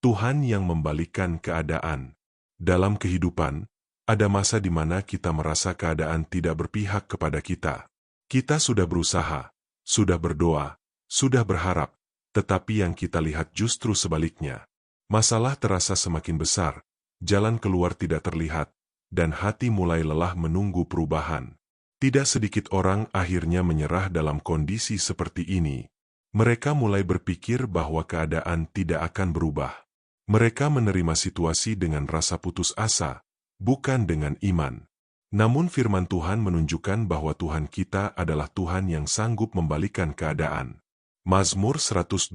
Tuhan yang membalikkan keadaan. Dalam kehidupan, ada masa di mana kita merasa keadaan tidak berpihak kepada kita. Kita sudah berusaha, sudah berdoa, sudah berharap, tetapi yang kita lihat justru sebaliknya. Masalah terasa semakin besar, jalan keluar tidak terlihat, dan hati mulai lelah menunggu perubahan. Tidak sedikit orang akhirnya menyerah dalam kondisi seperti ini. Mereka mulai berpikir bahwa keadaan tidak akan berubah. Mereka menerima situasi dengan rasa putus asa, bukan dengan iman. Namun firman Tuhan menunjukkan bahwa Tuhan kita adalah Tuhan yang sanggup membalikkan keadaan. Mazmur 126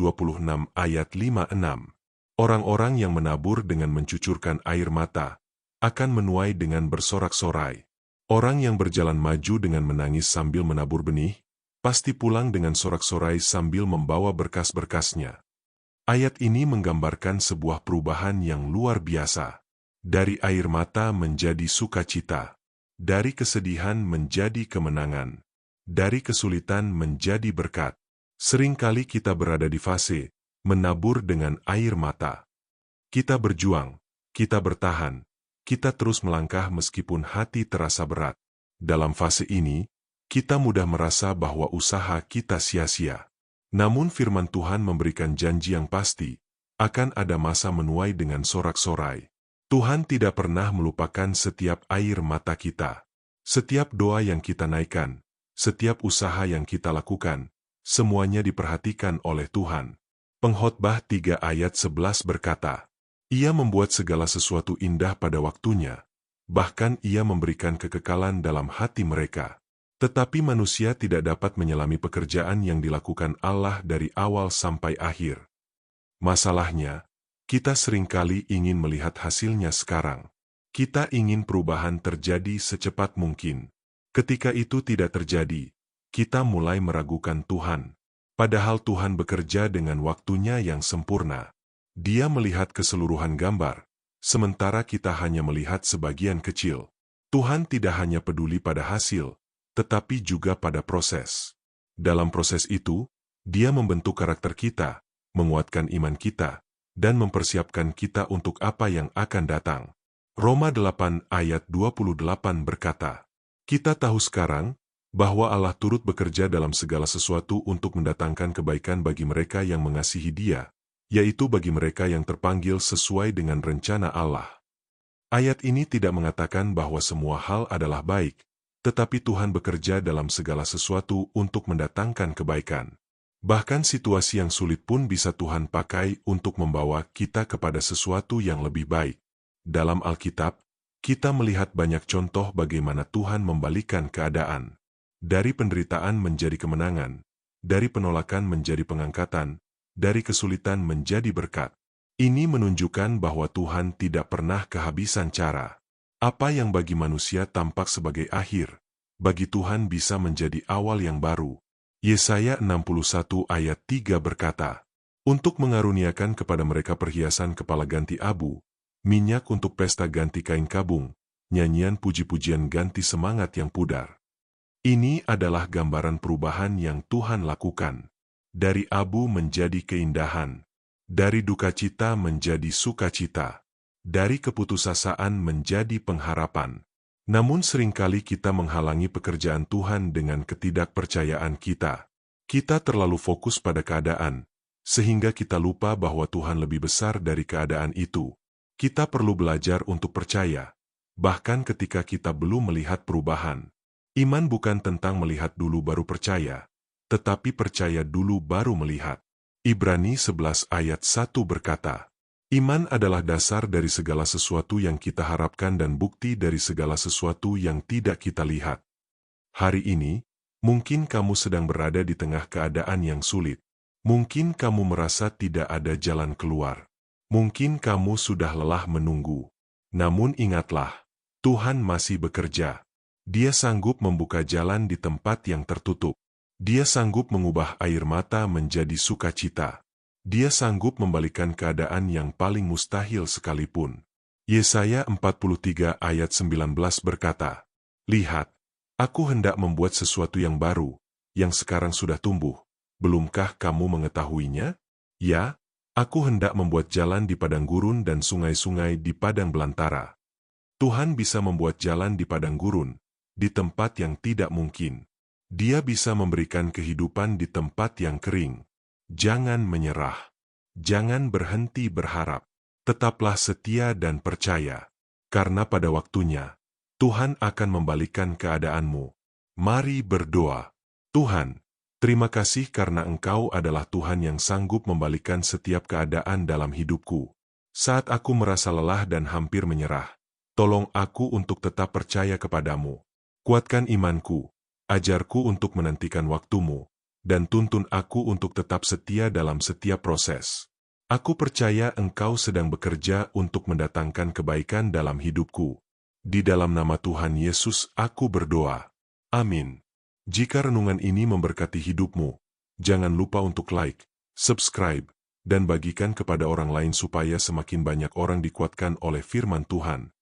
ayat 5-6. Orang-orang yang menabur dengan mencucurkan air mata, akan menuai dengan bersorak-sorai. Orang yang berjalan maju dengan menangis sambil menabur benih, pasti pulang dengan sorak-sorai sambil membawa berkas-berkasnya. Ayat ini menggambarkan sebuah perubahan yang luar biasa. Dari air mata menjadi sukacita. Dari kesedihan menjadi kemenangan. Dari kesulitan menjadi berkat. Seringkali kita berada di fase menabur dengan air mata. Kita berjuang, kita bertahan, kita terus melangkah meskipun hati terasa berat. Dalam fase ini, kita mudah merasa bahwa usaha kita sia-sia. Namun firman Tuhan memberikan janji yang pasti, akan ada masa menuai dengan sorak-sorai. Tuhan tidak pernah melupakan setiap air mata kita. Setiap doa yang kita naikkan, setiap usaha yang kita lakukan, semuanya diperhatikan oleh Tuhan. Pengkhotbah 3 ayat 11 berkata, Ia membuat segala sesuatu indah pada waktunya, bahkan Ia memberikan kekekalan dalam hati mereka. Tetapi manusia tidak dapat menyelami pekerjaan yang dilakukan Allah dari awal sampai akhir. Masalahnya, kita seringkali ingin melihat hasilnya sekarang. Kita ingin perubahan terjadi secepat mungkin. Ketika itu tidak terjadi, kita mulai meragukan Tuhan. Padahal Tuhan bekerja dengan waktunya yang sempurna. Dia melihat keseluruhan gambar, sementara kita hanya melihat sebagian kecil. Tuhan tidak hanya peduli pada hasil, tetapi juga pada proses. Dalam proses itu, Dia membentuk karakter kita, menguatkan iman kita, dan mempersiapkan kita untuk apa yang akan datang. Roma 8 ayat 28 berkata, Kita tahu sekarang, bahwa Allah turut bekerja dalam segala sesuatu untuk mendatangkan kebaikan bagi mereka yang mengasihi Dia, yaitu bagi mereka yang terpanggil sesuai dengan rencana Allah. Ayat ini tidak mengatakan bahwa semua hal adalah baik, tetapi Tuhan bekerja dalam segala sesuatu untuk mendatangkan kebaikan. Bahkan situasi yang sulit pun bisa Tuhan pakai untuk membawa kita kepada sesuatu yang lebih baik. Dalam Alkitab, kita melihat banyak contoh bagaimana Tuhan membalikkan keadaan. Dari penderitaan menjadi kemenangan, dari penolakan menjadi pengangkatan, dari kesulitan menjadi berkat. Ini menunjukkan bahwa Tuhan tidak pernah kehabisan cara. Apa yang bagi manusia tampak sebagai akhir, bagi Tuhan bisa menjadi awal yang baru. Yesaya 61 ayat 3 berkata, Untuk mengaruniakan kepada mereka perhiasan kepala ganti abu, minyak untuk pesta ganti kain kabung, nyanyian puji-pujian ganti semangat yang pudar. Ini adalah gambaran perubahan yang Tuhan lakukan. Dari abu menjadi keindahan. Dari duka cita menjadi sukacita. Dari keputusasaan menjadi pengharapan. Namun seringkali kita menghalangi pekerjaan Tuhan dengan ketidakpercayaan kita. Kita terlalu fokus pada keadaan, sehingga kita lupa bahwa Tuhan lebih besar dari keadaan itu. Kita perlu belajar untuk percaya, bahkan ketika kita belum melihat perubahan. Iman bukan tentang melihat dulu baru percaya, tetapi percaya dulu baru melihat. Ibrani 11 ayat 1 berkata, Iman adalah dasar dari segala sesuatu yang kita harapkan dan bukti dari segala sesuatu yang tidak kita lihat. Hari ini, mungkin kamu sedang berada di tengah keadaan yang sulit. Mungkin kamu merasa tidak ada jalan keluar. Mungkin kamu sudah lelah menunggu. Namun ingatlah, Tuhan masih bekerja. Dia sanggup membuka jalan di tempat yang tertutup. Dia sanggup mengubah air mata menjadi sukacita. Dia sanggup membalikan keadaan yang paling mustahil sekalipun. Yesaya 43 ayat 19 berkata, Lihat, aku hendak membuat sesuatu yang baru, yang sekarang sudah tumbuh. Belumkah kamu mengetahuinya? Ya, Aku hendak membuat jalan di padang gurun dan sungai-sungai di padang belantara. Tuhan bisa membuat jalan di padang gurun, di tempat yang tidak mungkin. Dia bisa memberikan kehidupan di tempat yang kering. Jangan menyerah. Jangan berhenti berharap. Tetaplah setia dan percaya. Karena pada waktunya, Tuhan akan membalikkan keadaanmu. Mari berdoa. Tuhan, terima kasih karena Engkau adalah Tuhan yang sanggup membalikkan setiap keadaan dalam hidupku. Saat aku merasa lelah dan hampir menyerah, tolong aku untuk tetap percaya kepadamu. Kuatkan imanku, ajarku untuk menantikan waktumu, dan tuntun aku untuk tetap setia dalam setiap proses. Aku percaya Engkau sedang bekerja untuk mendatangkan kebaikan dalam hidupku. Di dalam nama Tuhan Yesus aku berdoa. Amin. Jika renungan ini memberkati hidupmu, jangan lupa untuk like, subscribe, dan bagikan kepada orang lain supaya semakin banyak orang dikuatkan oleh firman Tuhan.